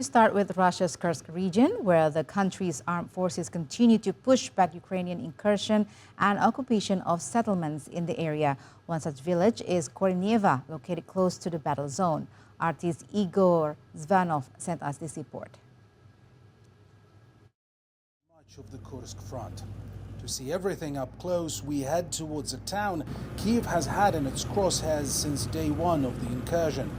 We start with Russia's Kursk region, where the country's armed forces continue to push back Ukrainian incursion and occupation of settlements in the area. One such village is Korenieva, located close to the battle zone. Artist Igor Zvanov sent us this report. Much of the Kursk front. To see everything up close, we head towards a town Kyiv has had in its crosshairs since day one of the incursion.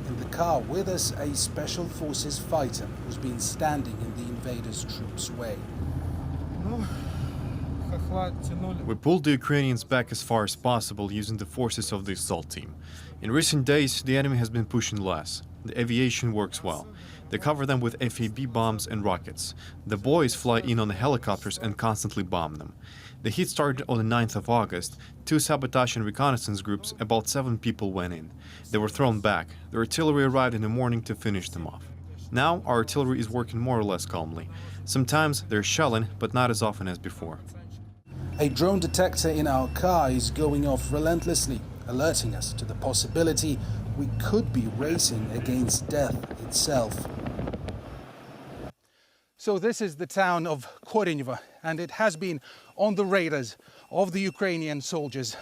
In the car with us, a special forces fighter who's been standing in the invaders' troops' way. We pulled the Ukrainians back as far as possible using the forces of the assault team. In recent days, the enemy has been pushing less. The aviation works well. They cover them with FAB bombs and rockets. The boys fly in on the helicopters and constantly bomb them. The hit started on the 9th of August. 2 sabotage and reconnaissance groups, about 7 people went in. They were thrown back. The artillery arrived in the morning to finish them off. Now our artillery is working more or less calmly. Sometimes they're shelling, but not as often as before. A drone detector in our car is going off relentlessly, alerting us to the possibility we could be racing against death itself. So this is the town of Korenieva, and it has been on the radars of the Ukrainian soldiers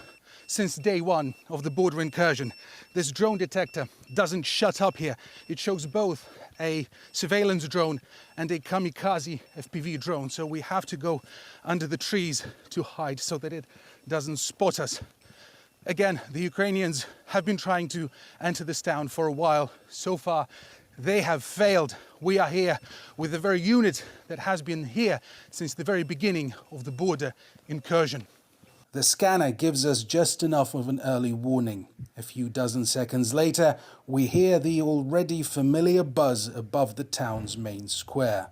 since day one of the border incursion. This drone detector doesn't shut up here. It shows both a surveillance drone and a kamikaze FPV drone, so we have to go under the trees to hide so that it doesn't spot us. Again, the Ukrainians have been trying to enter this town for a while. So far, they have failed. We are here with the very unit that has been here since the very beginning of the border incursion. The scanner gives us just enough of an early warning. A few dozen seconds later, we hear the already familiar buzz above the town's main square.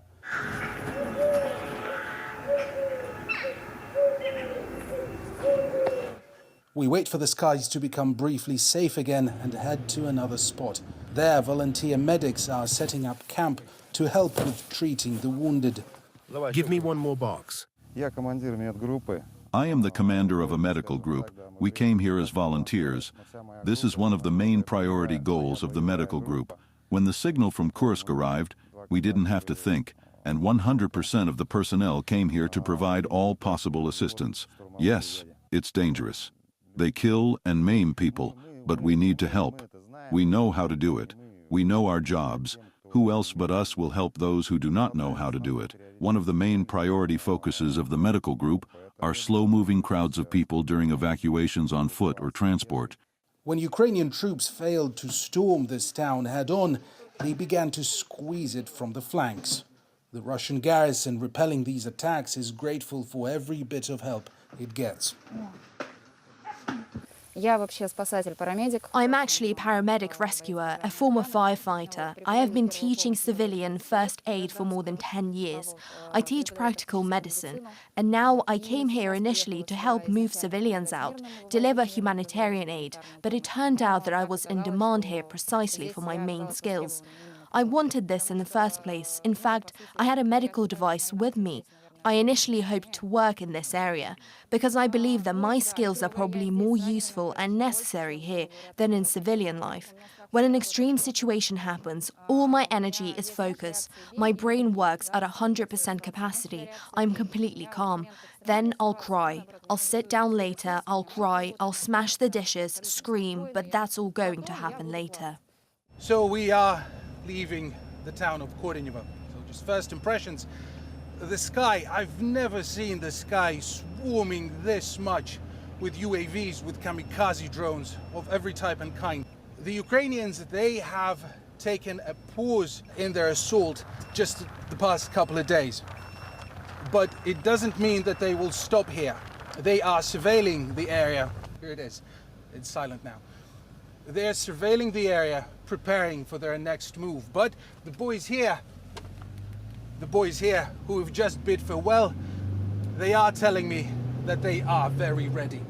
We wait for the skies to become briefly safe again and head to another spot. There, volunteer medics are setting up camp to help with treating the wounded. Give me one more box. I am the commander of a medical group. We came here as volunteers. This is one of the main priority goals of the medical group. When the signal from Kursk arrived, we didn't have to think, and 100% of the personnel came here to provide all possible assistance. Yes, it's dangerous. They kill and maim people, but we need to help. We know how to do it. We know our jobs. Who else but us will help those who do not know how to do it? One of the main priority focuses of the medical group are slow-moving crowds of people during evacuations on foot or transport. When Ukrainian troops failed to storm this town head-on, they began to squeeze it from the flanks. The Russian garrison repelling these attacks is grateful for every bit of help it gets. I'm actually a paramedic rescuer, a former firefighter. I have been teaching civilian first aid for more than 10 years. I teach practical medicine, and now I came here initially to help move civilians out, deliver humanitarian aid, but it turned out that I was in demand here precisely for my main skills. I wanted this in the first place. In fact, I had a medical device with me. I initially hoped to work in this area because I believe that my skills are probably more useful and necessary here than in civilian life. When an extreme situation happens, all my energy is focused. My brain works at 100% capacity. I'm completely calm. Then I'll cry. I'll sit down later, I'll cry, I'll smash the dishes, scream, but that's all going to happen later. So we are leaving the town of Korenieva. So just first impressions. The sky, I've never seen the sky swarming this much with UAVs, with kamikaze drones of every type and kind. The Ukrainians, they have taken a pause in their assault just the past couple of days. But it doesn't mean that they will stop here. They are surveilling the area. Here it is. It's silent now. They're surveilling the area, preparing for their next move. But the boys here who have just bid farewell, they are telling me that they are very ready.